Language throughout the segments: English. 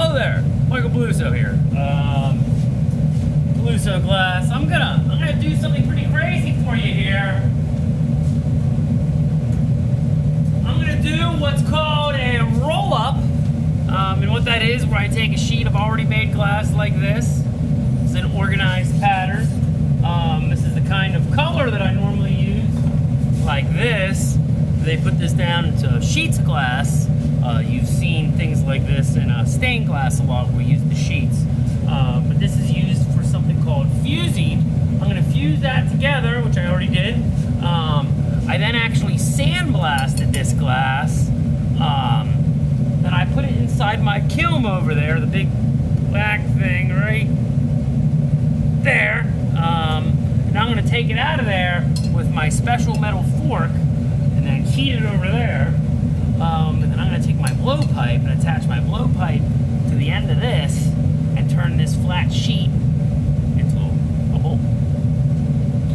Hello there, Michael Bluso here. Bluso Glass. I'm gonna do something pretty crazy for you here. I'm gonna do what's called a roll-up, and what that is, where I take a sheet of already made glass like this. It's an organized pattern. This is the kind of color that I normally use, like this. They put this down into sheets of glass. You've seen things like this in stained glass a lot, where we use the sheets. But this is used for something called fusing. I'm going to fuse that together, which I already did. I then actually sandblasted this glass. Then I put it inside my kiln over there, the big black thing right there. And I'm going to take it out of there with my special metal fork and then heat it over there. And then I'm going to take my blowpipe and attach my blowpipe to the end of this and turn this flat sheet into a bubble.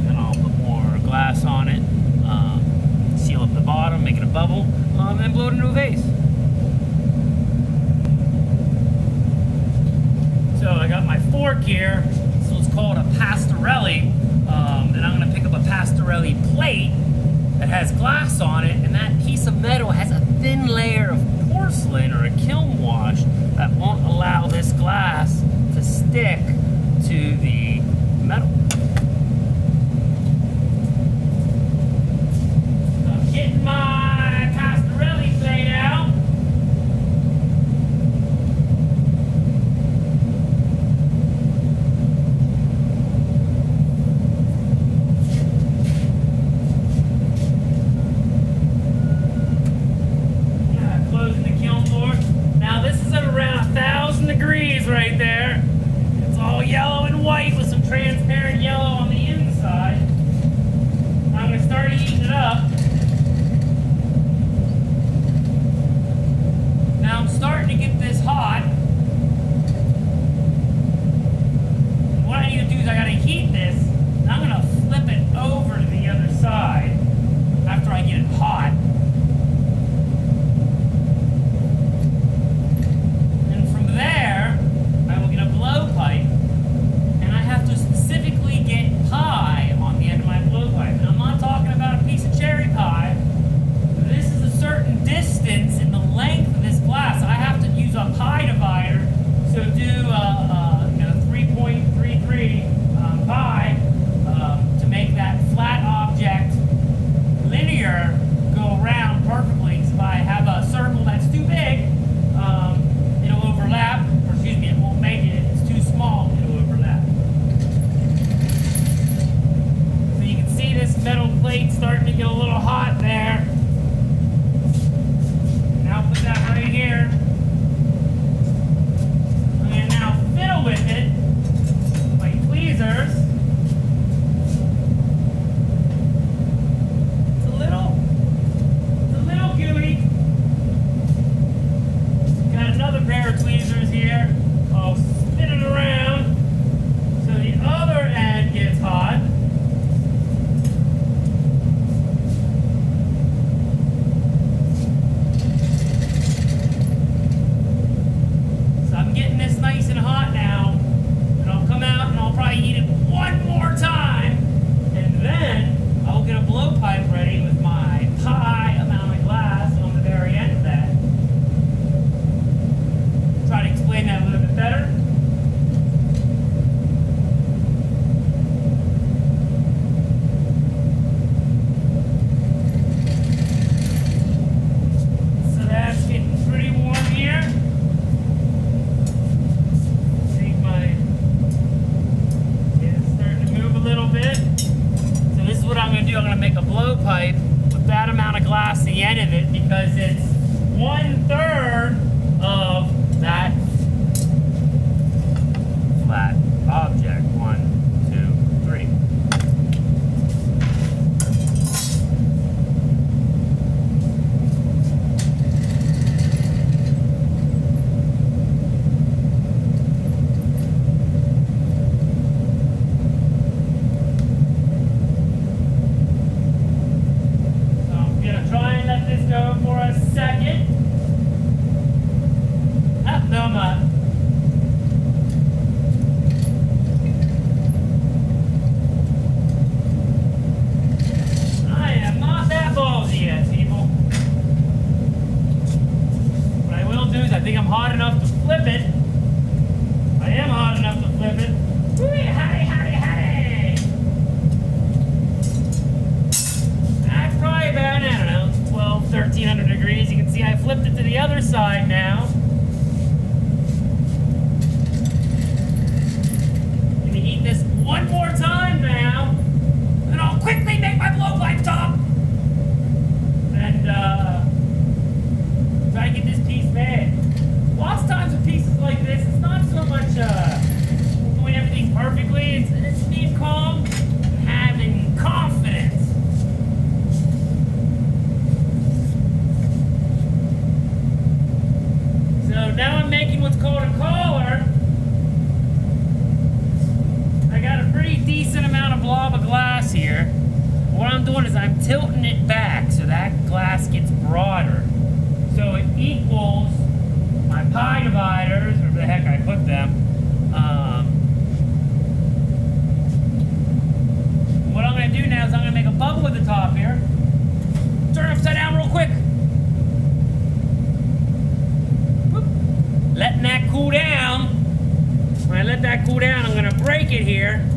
And I'll put more glass on it, seal up the bottom, make it a bubble, and then blow it into a vase. So I got my fork here. So it's called a pastorelli. And I'm going to pick up a pastorelli plate that has glass on it, and that piece of metal has a thin layer of porcelain or a kiln wash that won't allow this glass to stick to the metal. So I'm getting my pastorelli plate out. Right there. It's all yellow and white with some transparent yellow on the inside. I'm going to start heating it up. Now I'm starting to get this hot. What I need to do is I got to heat this, and I'm going to flip it over to the other side after I get it hot. And from there, blowpipe, and I have to specifically get pie on the end of my blowpipe. And I'm not talking about a piece of cherry pie. This is a certain distance in the length of this glass. I have to use a pie divider, so do 3.33 pie to make that flat object linear go around perfectly. Because if I have a circle that's too big, it'll overlap, or excuse me, it won't make it. Small, it'll overlap. So you can see this metal plate starting to get a little hot there. Now put that right here. I'm going to now fiddle with it by tweezers. It's a little gooey. Got another pair of tweezers here. I'll spin it around so the other end gets hot. So I'm getting this nice and hot now, and I'll come out and I'll probably heat it one more time, and then I'll get a blowpipe ready with my pie amount of glass on the very end of that. Try to explain that a little bit better. So that's getting pretty warm here. It's starting to move a little bit. So this is what I'm going to do. I'm going to make a blowpipe with that amount of glass at the end of it, because it's 1/3 of that flat object. 1, 2, 3. So I'm gonna try and let this go for a second. No, I'm not. do is I think I'm hot enough to flip it. I am hot enough to flip it. Whee, howdy, howdy, howdy! That's probably about, I don't know, 12, 1300 degrees. You can see I flipped it to the other side now. Gonna heat this one more time now. Then I'll quickly make my blowpipe top. And, try to get this piece made. Lots of times with pieces like this, it's not so much doing everything perfectly. It's being calm and having confidence. So now I'm making what's called a collar. I got a pretty decent amount of blob of glass here. What I'm doing is I'm tilting it back so that glass gets broader. So it equals my pie dividers, wherever the heck I put them. What I'm going to do now is I'm going to make a bubble at the top here. Turn it upside down real quick. Whoop. Letting that cool down. When I let that cool down, I'm going to break it here.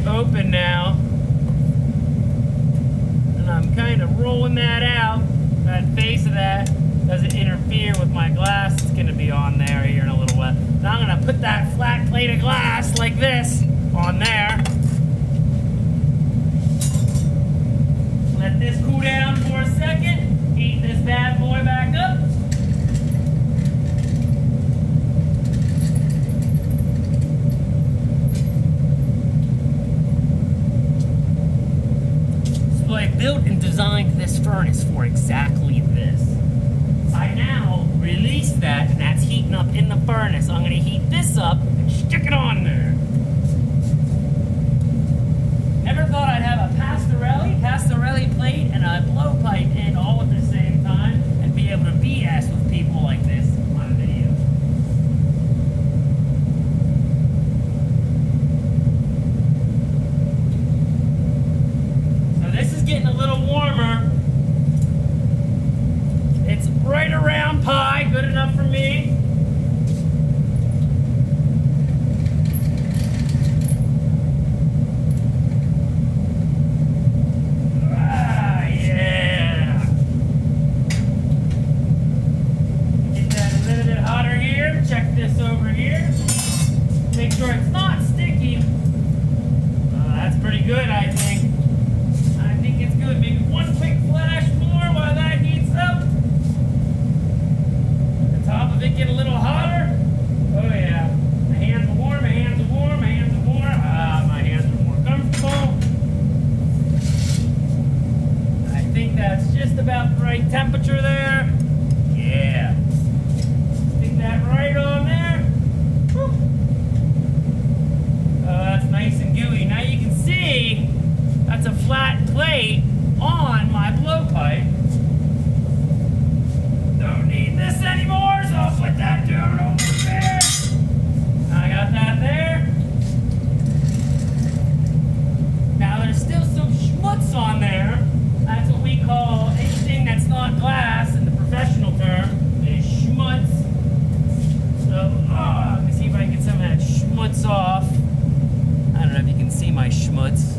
Open now, and I'm kind of rolling that out. That face of that doesn't interfere with my glass that's going to be on there here in a little while. Now I'm going to put that flat plate of glass like this on there. Let this cool down for a second. Heat this bad boy back up. I built and designed this furnace for exactly this. I now release that, and that's heating up in the furnace. I'm going to heat this up and stick it on there. Never thought I'd have a Pastorelli plate, and a blowpipe in all at the same time, and be able to BS with people like this on a video. This is getting a little warmer. It's right around pie, good enough for me. Yeah. Get that a little bit hotter here. Check this over here. Make sure it's not sticky. That's pretty good, I think. It's good. Maybe one quick flash more while that heats up. The top of it get a little hotter. Oh yeah. My hands are warm, my hands are warm, my hands are warm. My hands are more comfortable. I think that's just about the right temperature there. Yeah. Stick that right on there. Whew. Oh, that's nice and gooey. Now you can see that's a flat plate on my blowpipe. Don't need this anymore, so I'll put that down over there. I got that there. Now there's still some schmutz on there. That's what we call anything that's not glass in the professional term is schmutz. So, let me see if I can get some of that schmutz off. I don't know if you can see my schmutz.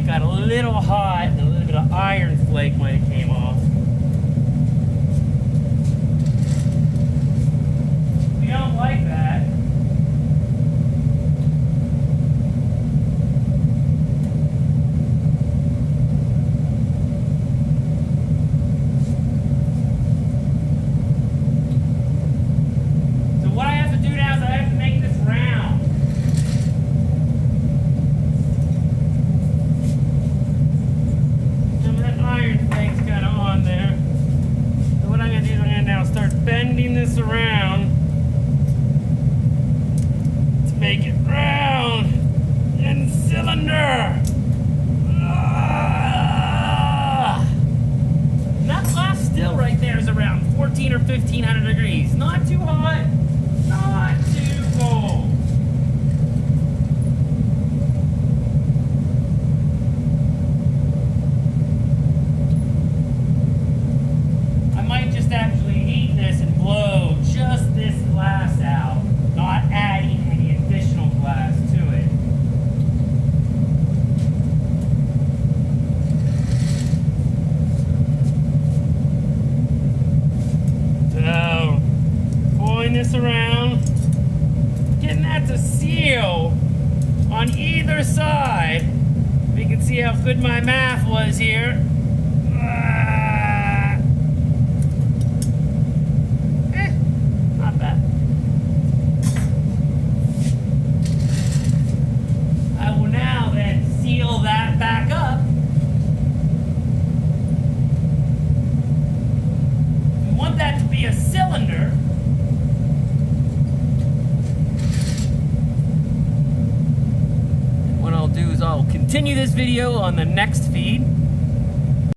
Got a little hot, and a little bit of iron flake might have came off. We don't like that. on either side. We can see how good my math was here. Not bad. I will now then seal that back up. We want that to be a cylinder. What I'll do is I'll continue this video on the next feed.